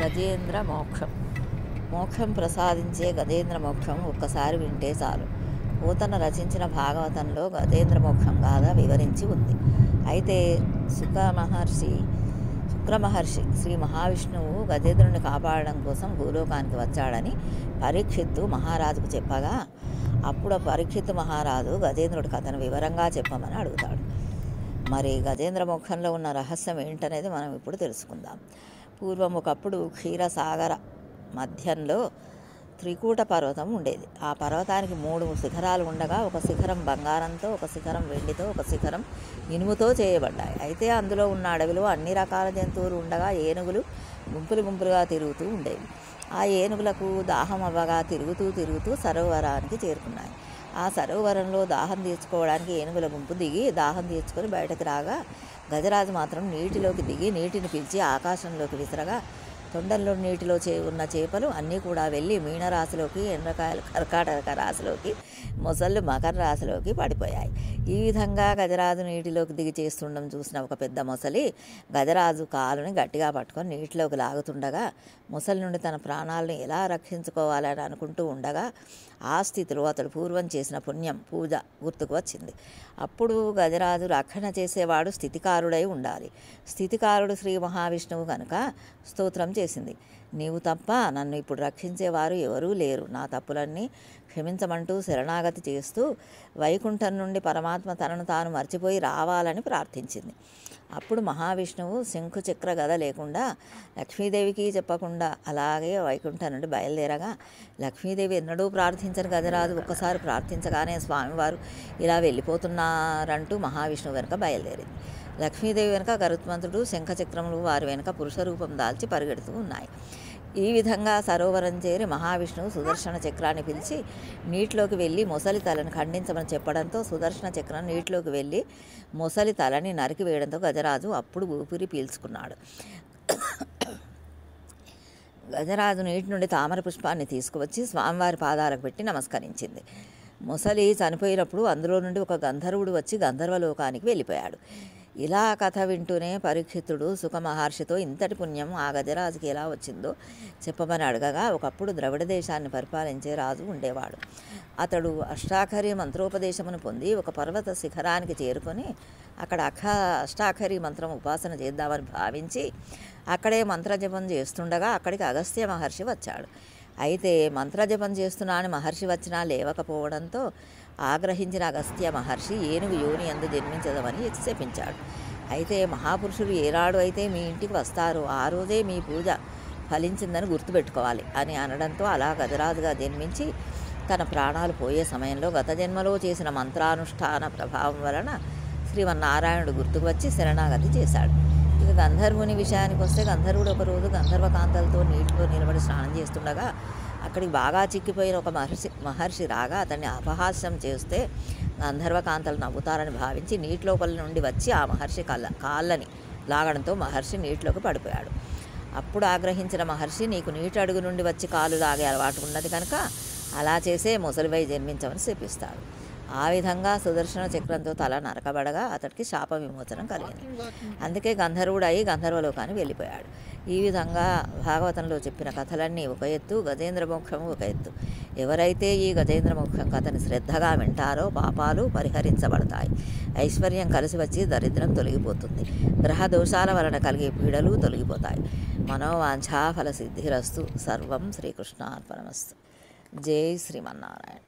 గజేంద్ర మోక్షం. మోక్షం ప్రసాదించే గజేంద్ర మోక్షం ఒక్కసారి వింటే చాలు. పోతన రచించిన భాగవతంలో గజేంద్ర మోక్షం గాథ వివరించి ఉంది. అయితే శుక్రమహర్షి శ్రీ మహావిష్ణువు గజేంద్రుని కాపాడడం కోసం భూలోకానికి వచ్చాడని పరీక్షిత్తు మహారాజుకు చెప్పగా, అప్పుడు పరీక్షిత్తు మహారాజు గజేంద్రుడి కథను వివరంగా చెప్పమని అడుగుతాడు. మరి గజేంద్ర మోక్షంలో ఉన్న రహస్యం ఏంటనేది మనం ఇప్పుడు తెలుసుకుందాం. పూర్వం ఒకప్పుడు క్షీరసాగర మధ్యంలో త్రికూట పర్వతం ఉండేది. ఆ పర్వతానికి 3 శిఖరాలు ఉండగా, ఒక శిఖరం బంగారంతో, ఒక శిఖరం వెండితో, ఒక శిఖరం ఇనుముతో చేయబడ్డాయి. అయితే అందులో ఉన్న అడవిలో అన్ని రకాల జంతువులు ఉండగా ఏనుగులు గుంపులుగా తిరుగుతూ ఉండేవి. ఆ ఏనుగులకు దాహం అవ్వగా తిరుగుతూ సరోవరానికి చేరుకున్నాయి. ఆ సరోవరంలో దాహం తీర్చుకోవడానికి ఏనుగుల గుంపు దిగి దాహం తీర్చుకొని బయటకు రాగా, గజరాజు మాత్రం నీటిలోకి దిగి నీటిని పిలిచి ఆకాశంలోకి విసరగా, తొండంలో నీటిలో ఉన్న చేపలు అన్నీ కూడా వెళ్ళి మీనరాశిలోకి, ఎండ్రకాయలు కర్కాటక రాశిలోకి, మొసళ్ళు మకర రాశిలోకి పడిపోయాయి. ఈ విధంగా గజరాజు నీటిలోకి దిగి చేస్తుండడం చూసిన ఒక పెద్ద మొసలి గజరాజు కాలుని గట్టిగా పట్టుకొని నీటిలోకి లాగుతుండగా, మొసలి నుండి తన ప్రాణాలను ఎలా రక్షించుకోవాలని అనుకుంటూ ఉండగా, ఆ స్థితిలో అతడు పూర్వం చేసిన పుణ్యం పూజ గుర్తుకు వచ్చింది. అప్పుడు గజరాజు రక్షణ చేసేవాడు స్థితికారుడై ఉండాలి. స్థితికారుడు శ్రీ మహావిష్ణువు కనుక స్తోత్రం చేసింది. నీవు తప్ప నన్ను ఇప్పుడు రక్షించేవారు ఎవరూ లేరు. నా తప్పులన్నీ క్షమించమంటూ శరణాగతి చేస్తూ వైకుంఠం నుండి పరమాత్మ తనను తాను మర్చిపోయి రావాలని ప్రార్థించింది. అప్పుడు మహావిష్ణువు శంఖు చక్ర గద లేకుండా లక్ష్మీదేవికి చెప్పకుండా అలాగే వైకుంఠం నుండి బయలుదేరగా, లక్ష్మీదేవి ఎన్నడూ ప్రార్థించని గజరాజు ఒక్కసారి ప్రార్థించగానే స్వామివారు ఇలా వెళ్ళిపోతున్నారంటూ మహావిష్ణువు వెనుక బయలుదేరింది. లక్ష్మీదేవి వెనుక గరుత్మంతుడు, శంఖచక్రములు వారి వెనుక పురుష రూపం దాల్చి పరిగెడుతూ ఉన్నాయి. ఈ విధంగా సరోవరం చేరి మహావిష్ణువు సుదర్శన చక్రాన్ని పిలిచి నీటిలోకి వెళ్ళి మొసలి తలని ఖండించమని చెప్పడంతో సుదర్శన చక్రం నీటిలోకి వెళ్ళి మొసలి తలని నరికి వేయడంతో గజరాజు అప్పుడు ఊపిరి పీల్చుకున్నాడు. గజరాజు నీటి నుండి తామర పుష్పాన్ని తీసుకువచ్చి స్వామివారి పాదాలకు పెట్టి నమస్కరించింది. మొసలి చనిపోయినప్పుడు అందులో నుండి ఒక గంధర్వుడు వచ్చి గంధర్వలోకానికి వెళ్ళిపోయాడు. ఇలా కథ వింటూనే పరీక్షితుడు సుఖమహర్షితో ఇంతటి పుణ్యం ఆ గజరాజుకి ఎలా వచ్చిందో చెప్పమని అడగగా, ఒకప్పుడు ద్రవిడ దేశాన్ని పరిపాలించే రాజు ఉండేవాడు. అతడు అష్టాక్షరి మంత్రోపదేశమును పొంది ఒక పర్వత శిఖరానికి చేరుకొని అక్కడ అష్టాక్షరి మంత్రం ఉపాసన చేద్దామని భావించి అక్కడే మంత్రజపం చేస్తుండగా అక్కడికి అగస్త్య మహర్షి వచ్చాడు. అయితే మంత్రజపం చేస్తున్నానని మహర్షి వచ్చినా లేవకపోవడంతో ఆగ్రహించిన అగస్త్య మహర్షి ఏనుగు యోని యందు జన్మించదమని శపించాడు. అయితే మహాపురుషులు ఏనాడు అయితే మీ ఇంటికి వస్తారో ఆ రోజే మీ పూజ ఫలించిందని గుర్తుపెట్టుకోవాలి అని అనడంతో అలా గజరాజుగా జన్మించి తన ప్రాణాలు పోయే సమయంలో గత జన్మలో చేసిన మంత్రానుష్ఠాన ప్రభావం వలన శ్రీమన్నారాయణుడు గుర్తుకు వచ్చి శరణాగతి చేశాడు. ఇక గంధర్వుని విషయానికి వస్తే, గంధర్వుడు ఒకరోజు గంధర్వకాంతలతో నీటిలో నిలబడి స్నానం చేస్తుండగా అక్కడికి బాగా చిక్కిపోయిన ఒక మహర్షి రాగా అతన్ని అపహాస్యం చేస్తే గంధర్వకాంతలు నవ్వుతారని భావించి నీటి లోపల నుండి వచ్చి ఆ మహర్షి కాళ్ళని లాగడంతో మహర్షి నీటిలోకి పడిపోయాడు. అప్పుడు ఆగ్రహించిన మహర్షి, నీకు నీటి అడుగు నుండి వచ్చి కాలు లాగే అలవాటు ఉన్నది కనుక అలా చేసే మొసలివై జన్మించమని శపిస్తాడు. ఆ విధంగా సుదర్శన చక్రంతో తల నరకబడగా అతడికి శాప విమోచనం కలిగింది. అందుకే గంధర్వుడు అయి గంధర్వలోకానికి వెళ్ళిపోయాడు. ఈ విధంగా భాగవతంలో చెప్పిన కథలన్నీ ఒక ఎత్తు, గజేంద్ర మోక్షము ఒక ఎత్తు. ఎవరైతే ఈ గజేంద్ర మోక్షం కథని శ్రద్ధగా వింటారో పాపాలు పరిహరించబడతాయి, ఐశ్వర్యం కలిసి వచ్చి దరిద్రం తొలగిపోతుంది, గ్రహ దోషాల వలన కలిగే పీడలు తొలగిపోతాయి. మనోవాంఛాఫల సిద్ధిరస్తు. సర్వం శ్రీకృష్ణార్పణమస్తు. జై శ్రీమన్నారాయణ.